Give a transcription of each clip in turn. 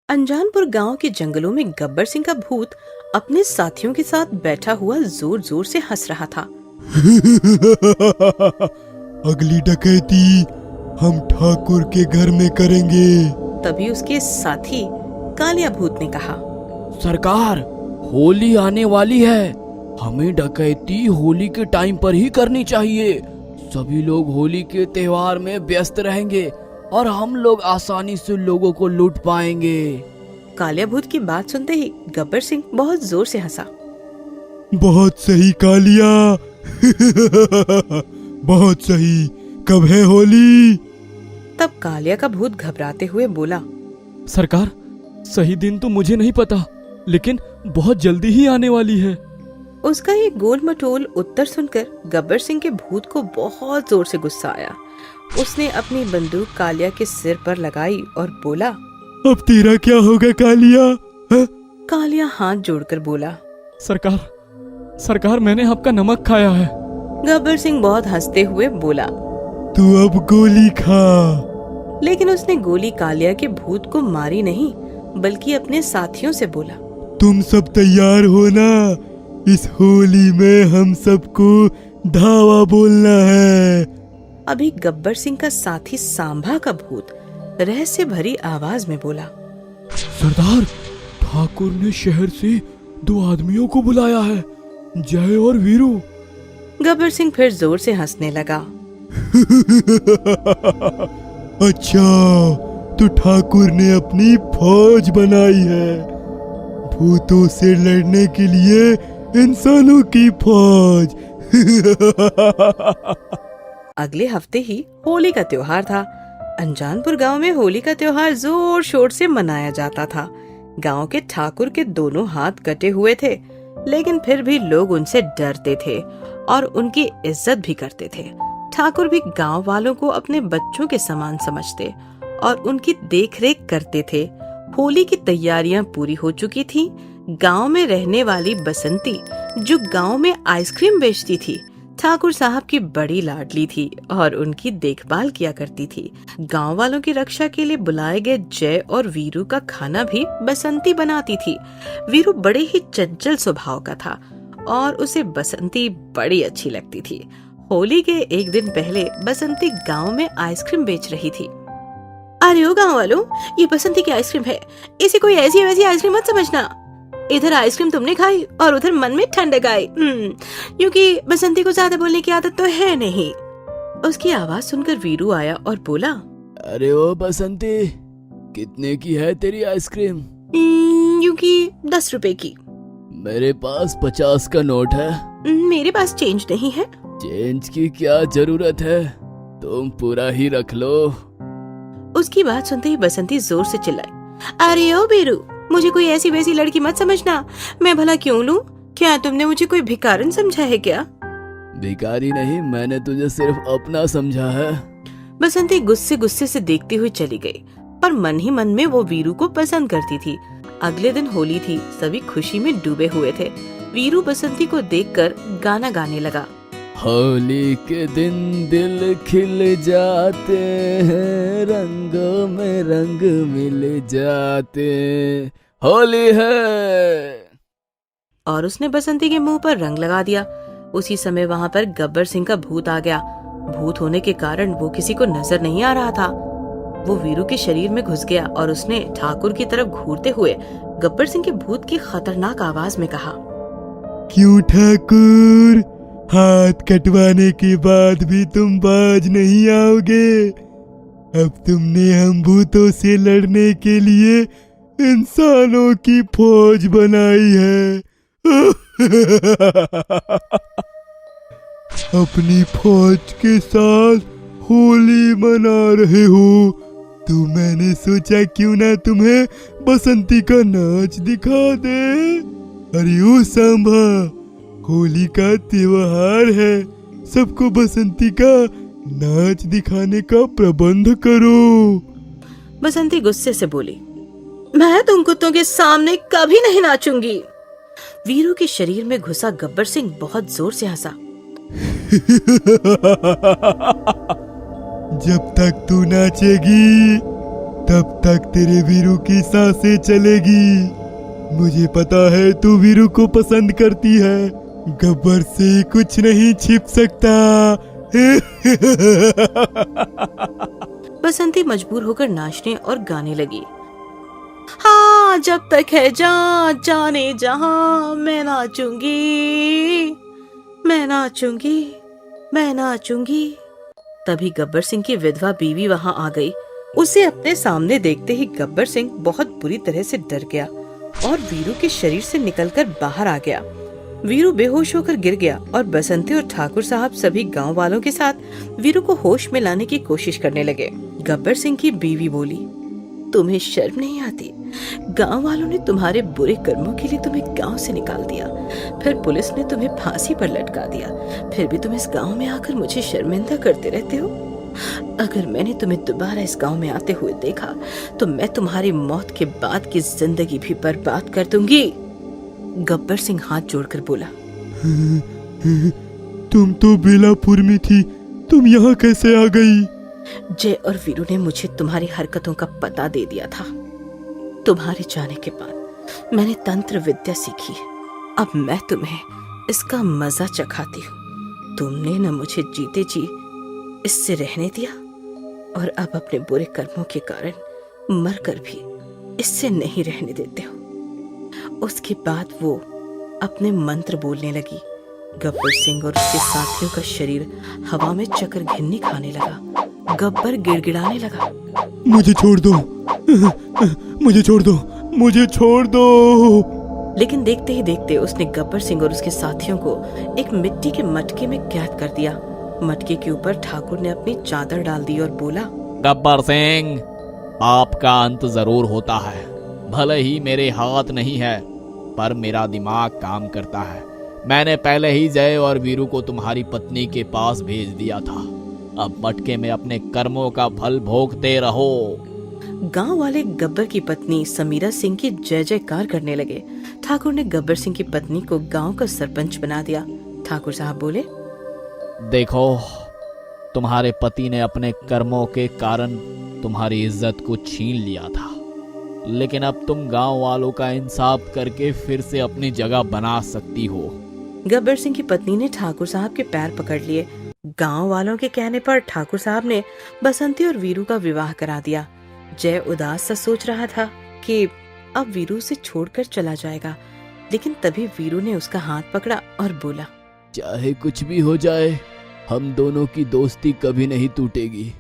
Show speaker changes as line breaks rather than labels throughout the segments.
अनजानपुर गांव के जंगलों में गब्बर सिंह का भूत अपने साथियों के साथ बैठा हुआ जोर जोर से हंस रहा था।
अगली डकैती हम ठाकुर के घर में करेंगे।
तभी उसके साथी कालिया भूत ने कहा,
सरकार, होली आने वाली है, हमें डकैती होली के टाइम पर ही करनी चाहिए। सभी लोग होली के त्योहार में व्यस्त रहेंगे और हम लोग आसानी से लोगों को लूट पाएंगे।
कालिया भूत की बात सुनते ही गब्बर सिंह बहुत जोर से हंसा।
बहुत सही कालिया। बहुत सही। कब है होली?
तब कालिया का भूत घबराते हुए बोला,
सरकार, सही दिन तो मुझे नहीं पता, लेकिन बहुत जल्दी ही आने वाली है।
उसका ये गोल मटोल उत्तर सुनकर गब्बर सिंह के भूत को बहुत जोर से गुस्सा आया। उसने अपनी बंदूक कालिया के सिर पर लगाई और बोला,
अब तेरा क्या होगा कालिया? हा?
कालिया हाथ जोड़कर बोला,
सरकार, मैंने आपका नमक खाया है।
गब्बर सिंह बहुत हंसते हुए बोला,
तू अब गोली खा।
लेकिन उसने गोली कालिया के भूत को मारी नहीं, बल्कि अपने साथियों से बोला,
तुम सब तैयार हो ना? इस होली में हम सबको धावा बोलना है।
अभी गब्बर सिंह का साथी सांभा का भूत रहस्य भरी आवाज में बोला,
सरदार, ठाकुर ने शहर से 2 आदमियों को बुलाया है, जय और वीरू।
गब्बर सिंह फिर जोर से हंसने लगा।
अच्छा, तो ठाकुर ने अपनी फौज बनाई है, भूतों से लड़ने के लिए इंसानों की फौज।
अगले हफ्ते ही होली का त्योहार था। अनजानपुर गांव में होली का त्योहार जोर शोर से मनाया जाता था। गांव के ठाकुर के दोनों हाथ कटे हुए थे, लेकिन फिर भी लोग उनसे डरते थे और उनकी इज्जत भी करते थे। ठाकुर भी गांव वालों को अपने बच्चों के समान समझते और उनकी देखरेख करते थे। होली की तैयारियां पूरी हो चुकी थी। गांव में रहने वाली बसंती, जो गांव में आइसक्रीम बेचती थी, ठाकुर साहब की बड़ी लाडली थी और उनकी देखभाल किया करती थी। गांव वालों की रक्षा के लिए बुलाए गए जय और वीरू का खाना भी बसंती बनाती थी। वीरू बड़े ही चंचल स्वभाव का था और उसे बसंती बड़ी अच्छी लगती थी। होली के एक दिन पहले बसंती गांव में आइसक्रीम बेच रही थी। अरे ओ गांव वालों, ये बसंती की आइसक्रीम है, इसे कोई ऐसी वैसी आइसक्रीम मत समझना। इधर आइसक्रीम तुमने खाई और उधर मन में ठंडक आई, क्योंकि बसंती को ज्यादा बोलने की आदत तो है नहीं। उसकी आवाज सुनकर वीरू आया और बोला,
अरे ओ बसंती, कितने की है तेरी आइसक्रीम?
क्योंकि 10 रुपए की।
मेरे पास 50 का नोट है।
मेरे पास चेंज नहीं है।
चेंज की क्या जरूरत है, तुम पूरा ही रख लो।
उसकी बात सुनते ही बसंती जोर से चिल्लाई, अरे ओ वीरू, मुझे कोई ऐसी वैसी लड़की मत समझना। मैं भला क्यों लूं? क्या तुमने मुझे कोई भिखारन समझा है क्या?
भिखारी नहीं, मैंने तुझे सिर्फ अपना समझा है।
बसंती गुस्से गुस्से से देखती हुई चली गई, पर मन ही मन में वो वीरू को पसंद करती थी। अगले दिन होली थी, सभी खुशी में डूबे हुए थे। वीरू बसंती को देखकर गाना गाने लगा,
होली के दिन दिल खिल जाते हैं, रंगों में रंग मिल जाते, होली है।
और उसने बसंती के मुंह पर रंग लगा दिया। उसी समय वहाँ पर गब्बर सिंह का भूत आ गया। भूत होने के कारण वो किसी को नजर नहीं आ रहा था। वो वीरू के शरीर में घुस गया और उसने ठाकुर की तरफ घूरते हुए गब्बर सिंह के भूत की खतरनाक आवाज में कहा,
क्यों ठाकुर, हाथ कटवाने के बाद भी तुम बाज नहीं आओगे? अब तुमने हम भूतों से लड़ने के लिए इंसानों की फौज बनाई है। अपनी फौज के साथ होली मना रहे हो, तो मैंने सोचा क्यों ना तुम्हें बसंती का नाच दिखा दे। अरे ओ सांभा, होली का त्योहार है, सबको बसंती का नाच दिखाने का प्रबंध करो।
बसंती गुस्से से बोली, मैं तुम कुत्तों के सामने कभी नहीं नाचूंगी। वीरू के शरीर में घुसा गब्बर सिंह बहुत जोर से हंसा।
जब तक तू नाचेगी तब तक तेरे वीरू की सांसें चलेगी। मुझे पता है तू वीरू को पसंद करती है, गब्बर से कुछ नहीं छिप सकता।
बसंती मजबूर होकर नाचने और गाने लगी। हाँ, जब तक है जान जाने जहां, मैं नाचूंगी, मैं नाचूंगी, मैं नाचूंगी। तभी गब्बर सिंह की विधवा बीवी वहां आ गई। उसे अपने सामने देखते ही गब्बर सिंह बहुत बुरी तरह से डर गया और वीरू के शरीर से निकलकर बाहर आ गया। वीरू बेहोश होकर गिर गया और बसंती और ठाकुर साहब सभी गांव वालों के साथ वीरू को होश में लाने की कोशिश करने लगे। गब्बर सिंह की बीवी बोली, तुम्हें शर्म नहीं आती? गांव वालों ने तुम्हारे बुरे कर्मों के लिए तुम्हें गांव से निकाल दिया, फिर पुलिस ने तुम्हें फांसी पर लटका दिया, फिर भी तुम इस गांव में आकर मुझे शर्मिंदा करते रहते हो। अगर मैंने तुम्हें दोबारा इस गांव में आते हुए देखा तो मैं तुम्हारी मौत के बाद की जिंदगी भी बर्बाद कर दूंगी। गब्बर सिंह हाथ जोड़कर बोला,
तुम तो बेलापुर में थी, तुम यहाँ कैसे आ गई?
जय और वीरू ने मुझे तुम्हारी हरकतों का पता दे दिया था। तुम्हारे जाने के बाद मैंने तंत्र विद्या सीखी है। अब मैं तुम्हें इसका मजा चखाती हूँ। तुमने न मुझे जीते जी इससे रहने दिया और अब अपने बुरे कर्मों के कारण मरकर भी इससे नहीं रहने देते हो। उसके बाद वो अपने मंत्र बोलने लगी। गब्बर सिंह और उसके साथियों का शरीर हवा में चक्कर घिन्नी खाने लगा। गब्बर गिड़गिड़ाने लगा,
मुझे छोड़ दो, मुझे छोड़ दो, मुझे छोड़ दो।
लेकिन देखते ही देखते उसने गब्बर सिंह और उसके साथियों को एक मिट्टी के मटके में कैद कर दिया। मटके के ऊपर ठाकुर ने अपनी चादर डाल दी और बोला,
गब्बर सिंह, आपका अंत जरूर होता है। भले ही मेरे हाथ नहीं है, पर मेरा दिमाग काम करता है। मैंने पहले ही जय और वीरू को तुम्हारी पत्नी के पास भेज दिया था। अब मटके में अपने कर्मों का फल भोगते रहो।
गांव वाले गब्बर की पत्नी समीरा सिंह की जय जयकार करने लगे। ठाकुर ने गब्बर सिंह की पत्नी को गांव का सरपंच बना दिया। ठाकुर साहब बोले,
देखो, तुम्हारे पति ने अपने कर्मों के कारण तुम्हारी इज्जत को छीन लिया था, लेकिन अब तुम गांव वालों का इंसाफ करके फिर से अपनी जगह बना सकती हो।
गब्बर सिंह की पत्नी ने ठाकुर साहब के पैर पकड़ लिए। गांव वालों के कहने पर ठाकुर साहब ने बसंती और वीरू का विवाह करा दिया। जय उदास सा सोच रहा था कि अब वीरू से छोड़कर चला जाएगा, लेकिन तभी वीरू ने उसका हाथ पकड़ा और बोला,
चाहे कुछ भी हो जाए, हम दोनों की दोस्ती कभी नहीं टूटेगी।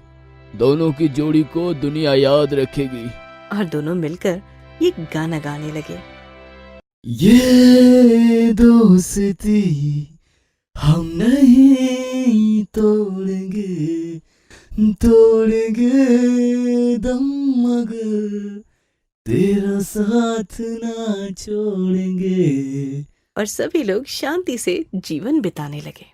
दोनों की जोड़ी को दुनिया याद रखेगी।
और दोनों मिलकर ये गाना गाने लगे।
ये दोस्ती हम नहीं तोड़ेंगे, तोड़ेंगे दम मगर तेरा साथ ना छोड़ेंगे।
और सभी लोग शांति से जीवन बिताने लगे।